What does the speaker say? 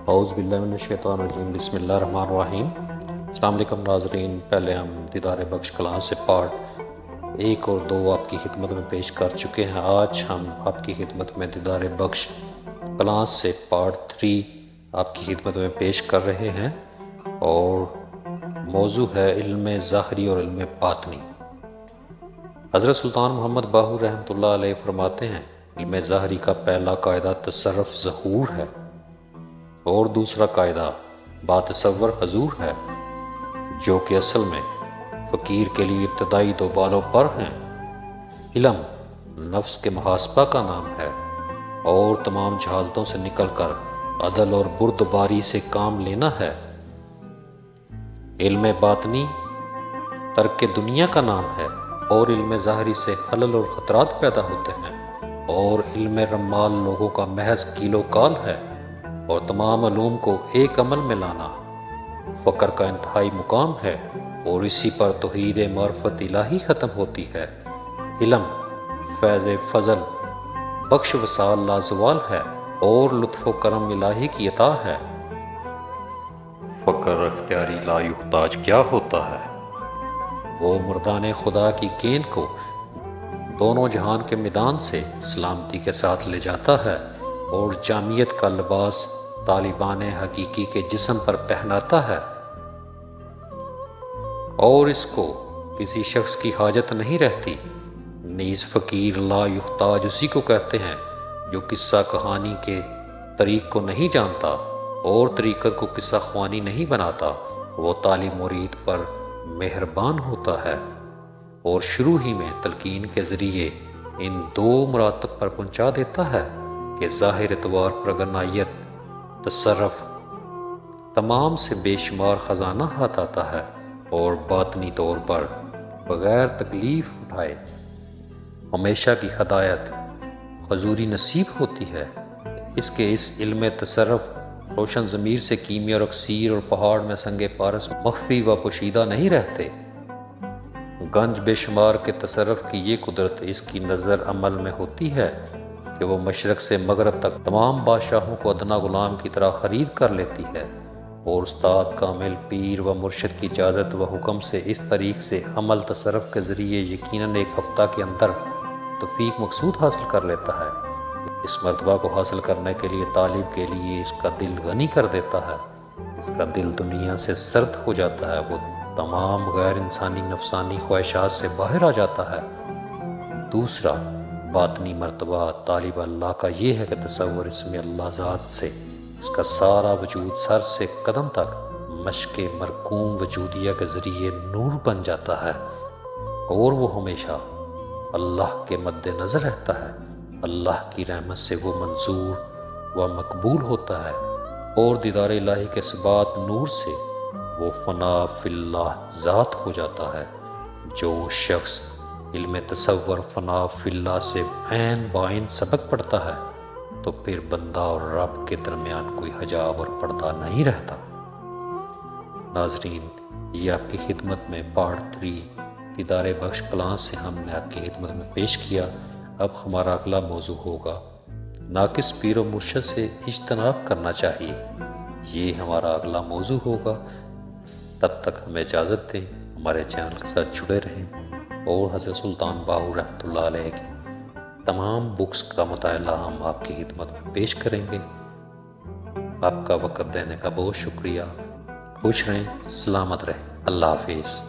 اعوذ باللہ من الشیطان الرجیم، بسم اللہ الرحمن الرحیم۔ السلام علیکم ناظرین، پہلے ہم دیدار بخش کلاس سے پارٹ 1 اور 2 آپ کی خدمت میں پیش کر چکے ہیں۔ آج ہم آپ کی خدمت میں دیدار بخش کلاس سے پارٹ 3 آپ کی خدمت میں پیش کر رہے ہیں، اور موضوع ہے علم ظاہری اور علم باطنی۔ حضرت سلطان محمد باہو رحمۃ اللہ علیہ فرماتے ہیں، علم ظاہری کا پہلا قاعدہ تصرف ظہور ہے، اور دوسرا قاعدہ باتصور حضور ہے، جو کہ اصل میں فقیر کے لیے ابتدائی 2 بالوں پر ہیں۔ علم نفس کے محاسبہ کا نام ہے، اور تمام جہالتوں سے نکل کر عدل اور بردباری سے کام لینا ہے۔ علم باطنی ترک دنیا کا نام ہے، اور علم ظاہری سے خلل اور خطرات پیدا ہوتے ہیں، اور علم رمال لوگوں کا محض کیلو کال ہے، اور تمام علوم کو ایک عمل میں لانا فقر کا انتہائی مقام ہے، اور اسی پر توحید معرفت الہی ختم ہوتی ہے۔ علم فیض فضل بخش وصال لازوال ہے، اور لطف و کرم الہی کی عطا ہے۔ فقر اختیاری لا یحتاج کیا ہوتا ہے؟ وہ مردان خدا کی گیند کو دونوں جہان کے میدان سے سلامتی کے ساتھ لے جاتا ہے، اور جامعیت کا لباس طالبان حقیقی کے جسم پر پہناتا ہے، اور اس کو کسی شخص کی حاجت نہیں رہتی۔ نیز فقیر لا یحتاج اسی کو کہتے ہیں جو قصہ کہانی کے طریق کو نہیں جانتا، اور طریقت کو قصہ خوانی نہیں بناتا۔ وہ طالب مرید پر مہربان ہوتا ہے، اور شروع ہی میں تلقین کے ذریعے ان 2 مراتب پر پہنچا دیتا ہے کہ ظاہر اعتبار پر اگر نائیت تصرف تمام سے بے شمار خزانہ ہاتھ آتا ہے، اور باطنی طور پر بغیر تکلیف اٹھائے ہمیشہ کی ہدایت حضوری نصیب ہوتی ہے۔ اس علم تصرف روشن ضمیر سے کیمیا اور اکسیر اور پہاڑ میں سنگ پارس مخفی و پوشیدہ نہیں رہتے۔ گنج بے شمار کے تصرف کی یہ قدرت اس کی نظر عمل میں ہوتی ہے کہ وہ مشرق سے مغرب تک تمام بادشاہوں کو ادنا غلام کی طرح خرید کر لیتی ہے، اور استاد کامل پیر و مرشد کی اجازت و حکم سے اس طریق سے عمل تصرف کے ذریعے یقیناً 1 ہفتہ کے اندر توفیق مقصود حاصل کر لیتا ہے۔ اس مرتبہ کو حاصل کرنے کے لیے طالب کے لیے اس کا دل غنی کر دیتا ہے، اس کا دل دنیا سے سرد ہو جاتا ہے، وہ تمام غیر انسانی نفسانی خواہشات سے باہر آ جاتا ہے۔ دوسرا باطنی مرتبہ طالب اللہ کا یہ ہے کہ تصور اسم اللہ ذات سے اس کا سارا وجود سر سے قدم تک مشق مرکوم وجودیہ کے ذریعے نور بن جاتا ہے، اور وہ ہمیشہ اللہ کے مد نظر رہتا ہے۔ اللہ کی رحمت سے وہ منظور و مقبول ہوتا ہے، اور دیدار الہی کے ثبات نور سے وہ فنا فی اللہ ذات ہو جاتا ہے۔ جو شخص علم تصور فنا فی اللہ سے عین بعین سبق پڑھتا ہے، تو پھر بندہ اور رب کے درمیان کوئی حجاب اور پردہ نہیں رہتا۔ ناظرین، یہ آپ کی خدمت میں پارٹ 3 دیدار بخش کلاس سے ہم نے آپ کی خدمت میں پیش کیا۔ اب ہمارا اگلا موضوع ہوگا ناقص پیر و مرشد سے اجتناب کرنا چاہیے۔ یہ ہمارا اگلا موضوع ہوگا۔ تب تک ہمیں اجازت دیں، ہمارے چینل کے ساتھ جڑے رہیں، اور حضرت سلطان باہو رحمۃ اللہ علیہ کی تمام بکس کا مطالعہ ہم آپ کی خدمت میں پیش کریں گے۔ آپ کا وقت دینے کا بہت شکریہ۔ خوش رہیں، سلامت رہیں، اللہ حافظ۔